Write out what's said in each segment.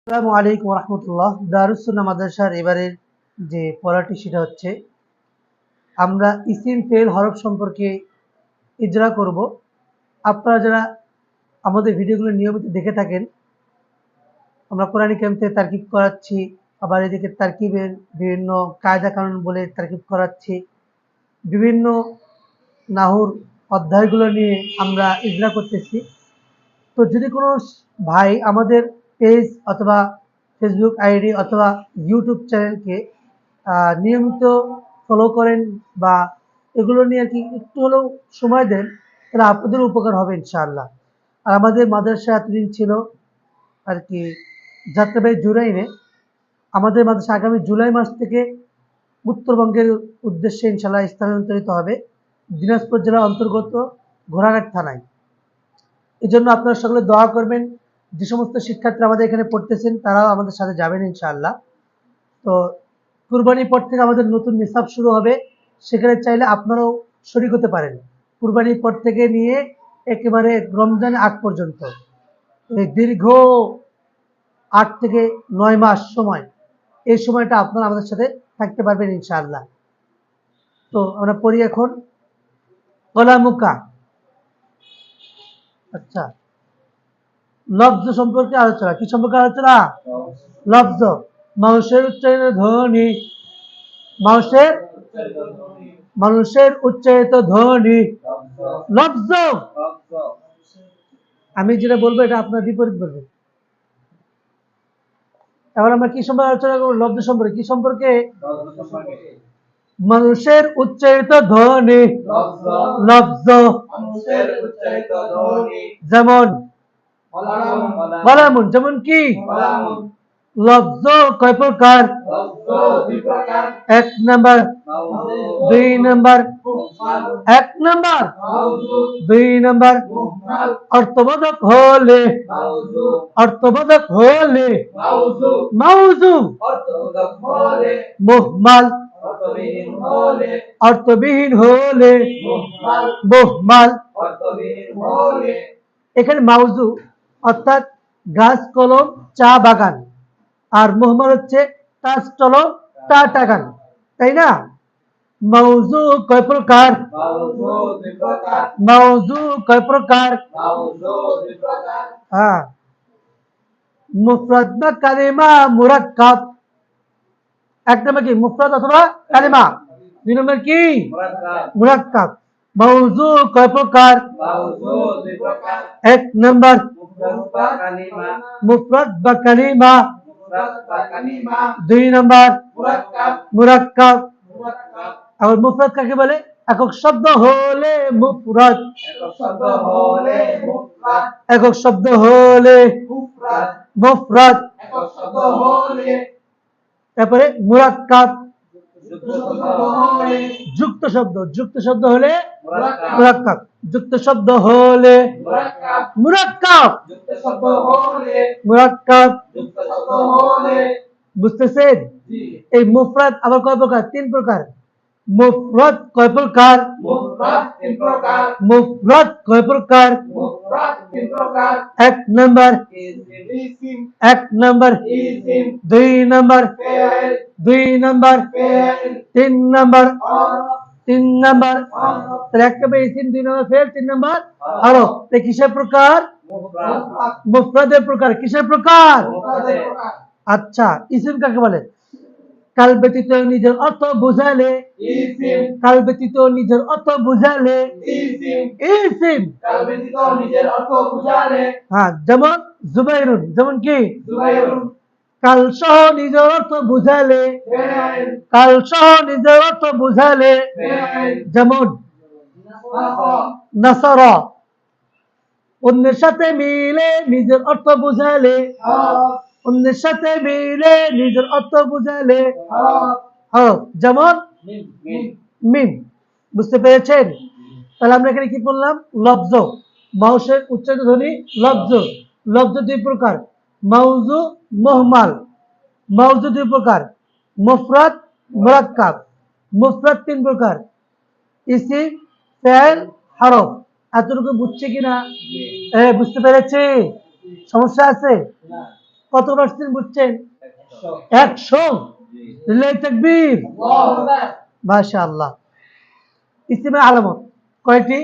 আসসালামু আলাইকুম রহমতুল্লাহ। দারুস সুন্নাহ মাদ্রাসার এবারের যে পড়াটি সেটা হচ্ছে আমরা ইসিম ফেল হরফ সম্পর্কে ইজরা করব। আপনারা যারা আমাদের ভিডিওগুলো নিয়মিত দেখে থাকেন, আমরা কোরআনী ক্যাম্পে তারকিব করাচ্ছি, আবার এদিকে তারকিবের বিভিন্ন কায়দা কানুন বলে তারকিব করাচ্ছি, বিভিন্ন নাহুর অধ্যায়গুলো নিয়ে আমরা ইজরা করতেছি। তো যদি কোনো ভাই আমাদের পেজ অথবা ফেসবুক আইডি অথবা ইউটিউব চ্যানেলকে নিয়মিত ফলো করেন বা এগুলো নিয়ে আর কি একটু হলেও সময় দেন, তাহলে আপনাদের উপকার হবে ইনশাআল্লাহ। আর আমাদের মাদ্রাসা এতদিন ছিল আর কি যাত্রাবাড়ি জুরাইনে। আমাদের মাদ্রাসা আগামী জুলাই মাস থেকে উত্তরবঙ্গের উদ্দেশ্যে ইনশাআল্লাহ স্থানান্তরিত হবে দিনাজপুর জেলার অন্তর্গত ঘোড়াঘাট থানায়। এই জন্য আপনারা সকলে দোয়া করবেন। যে সমস্ত শিক্ষার্থীরা আমাদের এখানে পড়তেছেন তারাও আমাদের সাথে যাবেন ইনশাআল্লাহ। তো কুরবানির পর থেকে আমাদের নতুন নিসাব শুরু হবে, সেখানে চাইলে আপনারাও শরীক হতে পারেন। কুরবানির পর থেকে নিয়ে একেবারে রমজান আগ পর্যন্ত এই দীর্ঘ 8 থেকে 9 মাস সময়, এই সময়টা আপনারা আমাদের সাথে থাকতে পারবেন ইনশাআল্লাহ। তো আমরা পড়ি এখন কলামুকা। আচ্ছা, লব্জ সম্পর্কে আলোচনা। কি সম্পর্কে আলোচনা? লব্জ। মানুষের উচ্চারিত ধ্বনি, মানুষের উচ্চারিত ধ্বনি লব্জ। আমি যেটা বলবো এটা আপনার বিপরীত বলবেন। এখন আমরা কি সম্পর্কে আলোচনা করবো? লব্জ সম্পর্কে। কি সম্পর্কে? মানুষের উচ্চারিত ধ্বনি লব্জ। যেমন কলামুন, যেমন কি লব্জ কয় প্রকার? 1 নাম্বার, 2 নাম্বার, 1 নাম্বার, 2 নাম্বার অর্থবোধক হলে, অর্থবোধক হলে মাউজু, মুহমাল অর্থবিহীন হলে, মুহমাল। এখানে মাউজু অর্থাৎ গাছ কলম চা বাগান, আর মুহমাল হচ্ছে তাজ কলম টা টাগান, তাই না? মাউজু কয় প্রকার? মাউজু কয় প্রকার? হ্যাঁ, মুফরাদ বা কালিমা মুরাক্কাব। 1 নম্বর কি? মুফরাদ অথবা কালিমা। 2 নম্বর কি? মুরাক্কাব। মাউজু কয় প্রকার? 1 নম্বর মুফরাদ বা কালিমা, 2 নম্বর মুরাক্কাব। আর মুফরাদ কাকে বলে? একক শব্দ হলে মুফরাদ, একক শব্দ হলে মুফরাদ। তারপরে মুরাক্কাব যুক্ত শব্দ, যুক্ত শব্দ হলে মুরাক্কাব, যুক্ত শব্দ হলে মুরাক্কাব, মুরাক্কাব। বুঝতেছেন? এই মুফরাদ আবার কয় প্রকার? 3 প্রকার। মুফরাদ কয় প্রকার? মুফরাদ কয় প্রকার? 1 number, 1 number, 2 number, 2 number, 3 number, 3 number. তাহলে 1 number eSIM, 2 number fail, 3 number আরো। কিসের প্রকার? মুফরাদের প্রকার। কিসের প্রকার? আচ্ছা, ইসিম কাকে বলে? কাল ব্যতীত নিজের অর্থ বুঝালে, কাল ব্যতীত নিজের অর্থ বুঝালে ইসিম। হ্যাঁ, যেমন জুবাইরুন, যেমন কি কাল সহ নিজের অর্থ বুঝালে, কাল সহ নিজের অর্থ বুঝালে। যেমন নাসারা, অন্যের সাথে মিলে নিজের অর্থ বুঝালে, অন্যের সাথে মিলে নিজের অর্থ বুঝালে। যেমন মিম। বুঝতে পেরেছেন? তাহলে আমরা এখানে কি বললাম? লব্জ, মাউসের উচ্চারিত ধ্বনি লব্জ। লব্জ 2 প্রকার, মাউজু মুহমাল। মাউজু 2 প্রকার, মুফরাদ মুরাক্কাব। মুফরাদ 3 প্রকার, ইসিম ফেল হরফ। এতটুকু বুঝছে কিনা? বুঝতে পেরেছি? সমস্যা আছে? কত পার্সেন্ট বুঝছেন? 100। লিল্লাহি তাকবীর। মাশাআল্লাহ। ইসিমের আলামত কয়টি?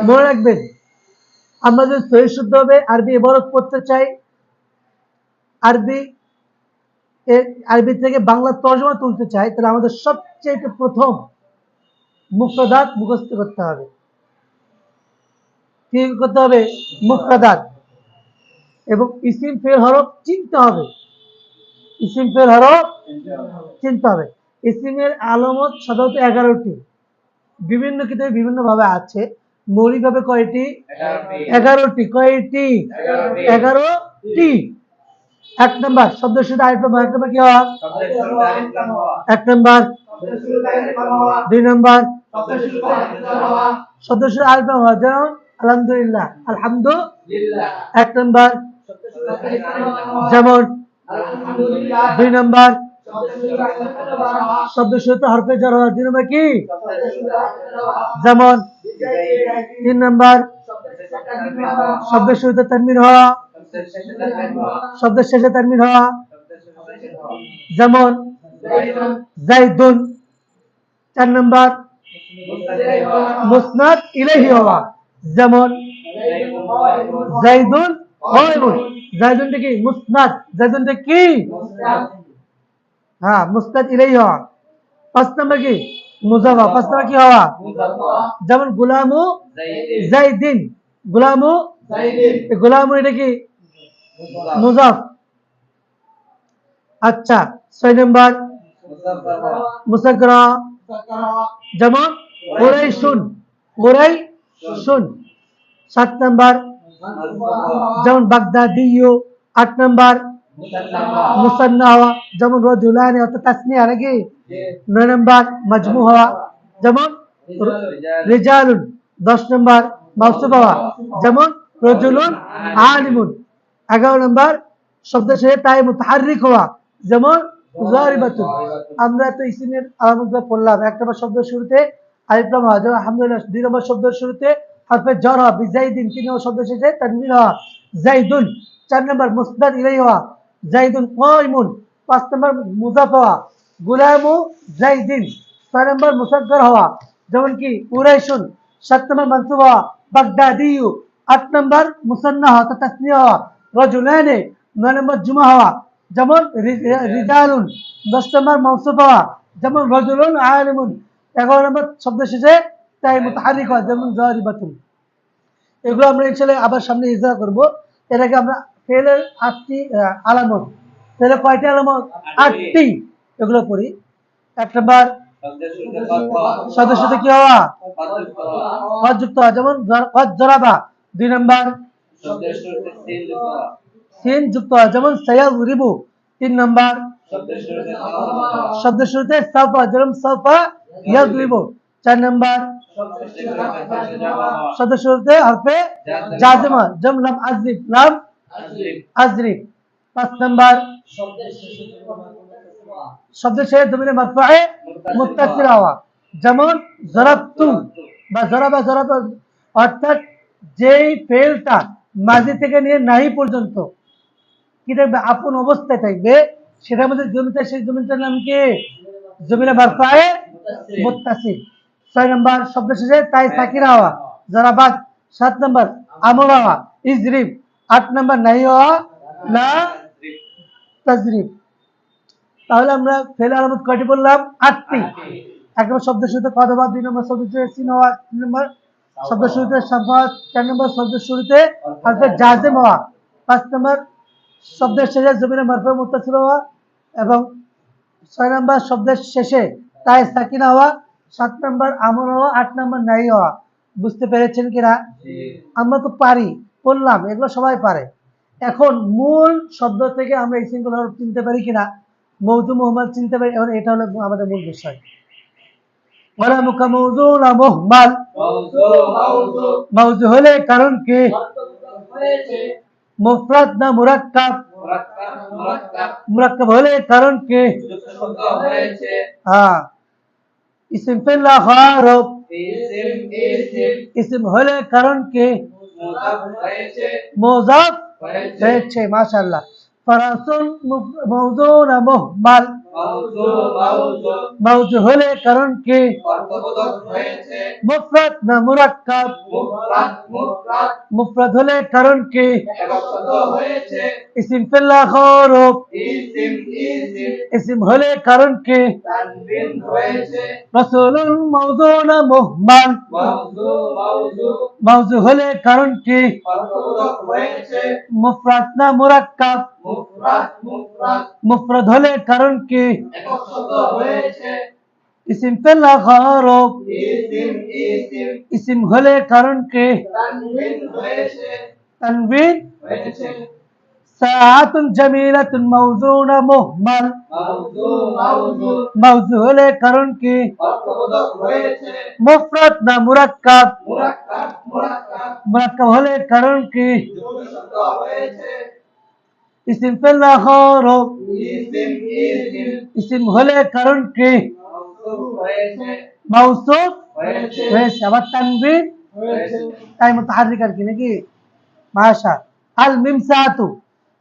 মনে রাখবেন, আমরা যদি সহি শুদ্ধ হবে আরবি ইবারত পড়তে চাই, আরবি থেকে বাংলা তর্জমা তুলতে চাই, তাহলে আমাদের সবচেয়ে প্রথম মুফরাদাত মুখস্থ করতে হবে। কি করতে হবে? মুফরাদাত। এবং ইসিম ফেল হরফ চিনতে হবে। ইসিম ফেল হরফ চিনতে হবে। ইসিমের আলামত সাধারণত 11টি, বিভিন্ন কিতাবে বিভিন্ন ভাবে আছে। মৌলিকভাবে কয়টি? 11টি। কয়টি? 11টি। 1 নাম্বার শব্দ শুরুতে আলিফ লাম হওয়া। 1 নাম্বার কি হওয়া? 1 নাম্বার। 2 নাম্বার শব্দ শুরুতে আলিফ লাম হওয়া, যেমন আলহামদুলিল্লাহ, আলহামদুলিল্লাহ 1 নাম্বার। যেমন 2 নাম্বার শব্দ শুরুতে হরফে jar হওয়া। 2 নাম্বার কি? যেমন 3 নাম্বার শব্দের শুরুতে তানবিন হওয়া, শব্দের শেষে তানবিন হওয়া। যেমন জাইদুন। 4 নাম্বার মুসনাদ ইলাইহি হওয়া, যেমন জাইদুন কায়িমুন। জাইদুনটা কি? মুসনাদ। জাইদুনটা কি? হ্যাঁ, মুসনাদ ইলাইহি হওয়া। 5 নাম্বার কি? মুজাফা। 5 নাম্বার কি হওয়া? যেমন গুলামু জাইদিন। গুলামু জাইদিন। গুলামু এটা কি? মুজাফ। আচ্ছা, 6 নাম্বার মুসাগরা, যেমন কুরাইশুন। কুরাইশুন। 7 নাম্বার যেমন বাগদাদিয়ু। 8 নাম্বার মুসান্না হওয়া, যেমন রাজুলানি অর্থাৎ তাসনিয়া নাকি। 9 নাম্বার মাজমু হওয়া, যেমন রিজালুন। 10 নাম্বার মাউসুফ হওয়া, যেমন রাজুলুন আলিমুন। 11 নাম্বার শব্দ শেষে তাই মুতাহাররিক হওয়া, যেমন যারিবাতুন। আমরা তো ইসিমের আলামতগুলো পড়লাম। 1 নম্বর শব্দ শুরুতে আলিফ লাম হওয়া, যেমন আলহামদুলিল্লাহ। 2 নম্বর শব্দ শুরুতে হরফে jar হওয়া, বিজাইদিন। 3 নম্বর শব্দ শেষে তানবিন হওয়া, জাইদুন। 4 নম্বর মুসনাদ ইলাইহি হওয়া, জাইদুন কায়িমুন। 5 নম্বর মুজাফ হওয়া, গুলামু জাইদিন। 6 নম্বর মুসাগগার হওয়া, যেমন কি কুরাইশুন। 7 নম্বর মানসুব হওয়া, বাগদাদিয়ু। 8 নম্বর মুসান্না হওয়া, তাসনিয়া হওয়া, রাজুলানি। 9 নম্বর জুমা হওয়া, যেমন রিজালুন। 10 নম্বর মাউসুফ হওয়া, যেমন রাজুলুন আলিমুন। 11 নম্বর শব্দ শেষে তাই মুতাহাররিক হয়, যেমন যারিবাতুন। এগুলো আমরা ইনশাআল্লাহ আবার সামনে ইজরা করব। এর আগে আমরা ফেলের 8টি আলামত, ফেলের কয়টি আলামত? 8টি। এগুলো পড়ি। 1 নম্বর শব্দের সাথে কি হওয়া? কদ যুক্ত হওয়া, যেমন কদ জরাবা। 2 নম্বর সিন যুক্ত হওয়া, যেমন সায়াযরিবু। 3 নম্বর শব্দের শুরুতে সাফা, যেমন সাফা ইয়াযরিবু। 4 নম্বর শব্দের শুরুতে হরফে জাযিমা, যেমন লাম আযরিব, লাম আযরিব। 5 নম্বর শব্দের শেষে জমিনে মারফুয়ে মুত্তাসিল হওয়া, যেমন জরাবতু বা জরাবা। জরাবা অর্থাৎ যেই ফেলটা মাঝি থেকে নিয়ে নাহি পর্যন্ত কি থাকবে? আপন অবস্থায় থাকবে, সেটার মধ্যে জমিটা, সেই জমিটার নাম কি? জমিনে মারফুয়ে মুত্তাসিল। 6 নম্বর শব্দ শেষে তাই সাকিনা হওয়া, জরাবাত। 7 নম্বর আমর হওয়া, ইজরিব। 8 নম্বর নাহি হওয়া, লা তাজরিব। তাহলে আমরা ফেল আলামত কয়টি বললাম? 8টি। 1 নম্বর শব্দ শুরুতে কদ হওয়া, 2 নম্বর শব্দ শুরুতে সিন হওয়া, 3 নম্বর শব্দ শুরুতে সাফা, 4 নম্বর শব্দ শুরুতে হরফে জাযিম হওয়া, 5 নম্বর শব্দের শেষে জমিনে মারফুয়ে মুত্তাসিল হওয়া, এবং 6 নম্বর শব্দের শেষে তাই সাকিনা হওয়া, 7 নম্বর আমর হওয়া, 8 নম্বর নাহি হওয়া। বুঝতে পেরেছেন কিনা? আমরা তো পারি, বললাম, এগুলো সবাই পারে। এখন মূল শব্দ থেকে আমরা ইসিমগুলো চিনতে পারি কিনা, মৌজু মুহম্মদ চিনতে পারি। এখন এটা হলো আমাদের মূল বিষয়। ওয়ালা মুকা মৌজু না মুহমাল। মৌজু হলে কারণ কি? মুফরাদ না মুরাক্কাব? মুরাক্কাব হলে কারণ কি? হ্যাঁ। ইসিম ফেল না হরফ। ইসিম হলে কারণ কি? মুজাফ হয়েছে। মাশাআল্লাহ। ফারাসুন মৌজু না মুহমাল? মাউযু মাউযু মাউজু হলে কারণ কি? অর্থবোধক হয়েছে। মুফরাদ না মুরাক্কাব? মুফরাদ মুফরাদ মুফরাদ হলে কারণ কি? একশত হয়েছে। ইসিম ফেল হরফ? ইসিম ইসিম ইসিম হলে কারণ কি? তানবিন হয়েছে। রাসূলুন মৌজু না মুহমাল? মাউযু মাউযু মাউজু হলে কারণ কি? অর্থবোধক হয়েছে। মুফরাদ না মুরাক্কাব? মুফরাদ মুফরাদ মুফরাদ হলে কারণ কি? একশত হয়েছে। ইসিম ফেল হরফ? ইসিম ইসিম ইসিম হলে কারণ কি? তানবিন হয়েছে। তানবিন হয়েছে। সাআতুন জামিলাতুন মৌজু না মুহমাল? মাউযু মাউযু মাউজু হলে কারণ কি? অর্থবোধক হয়েছে। মুফরাদ না মুরাক্কাব? মুরাক্কাব মুরাক্কাব মুরাক্কাব হলে কারণ কি? যুগশত হয়েছে। ইসিম ফেল হরফ? ইসিম ইসিম ইসিম হলে কারণ কি? মাউসুফ হয়েছে। মাউসুফ হয়েছে। হয়েছে। আবার তানবিন হয়েছে। তাই মুতাহাররিক আর কি নাকি? মাশা। আল মিমসাতু?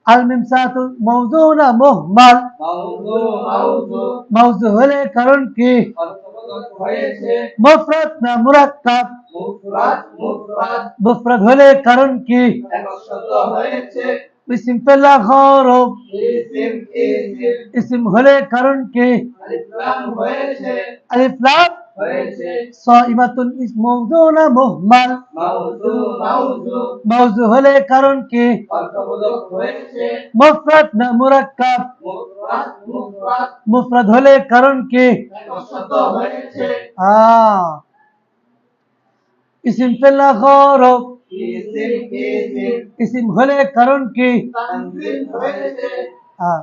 আল মিমসাতু মৌজু না মুহমাল? মাউযু মাউযু মাউজু হলে কারণ কি? অর্থবোধক হয়েছে। মুফরাদ না মুরাক্কাব? মুফরাদ মুফরাদ মুফরাদ হলে কারণ কি? একশত হয়েছে। ইসিম ফেল হরফ? ইসিম ইসিম ইসিম হলে কারণ কি? আলিফ লাম হয়েছে। আলিফ লাম? হয়েছে। সাইমাতুন মৌজু না মুহমাল? মাউযু মাউযু মাউজু হলে কারণ কি? অর্থবোধক হয়েছে। মুফরাদ না মুরাক্কাব? মুফরাদ মুফরাদ মুফরাদ হলে কারণ কি? একশত হয়েছে। ইসিম ফেল হরফ? ইসিম ইসিম ইসিম হলে কারণ কি? তানবিন হয়েছে।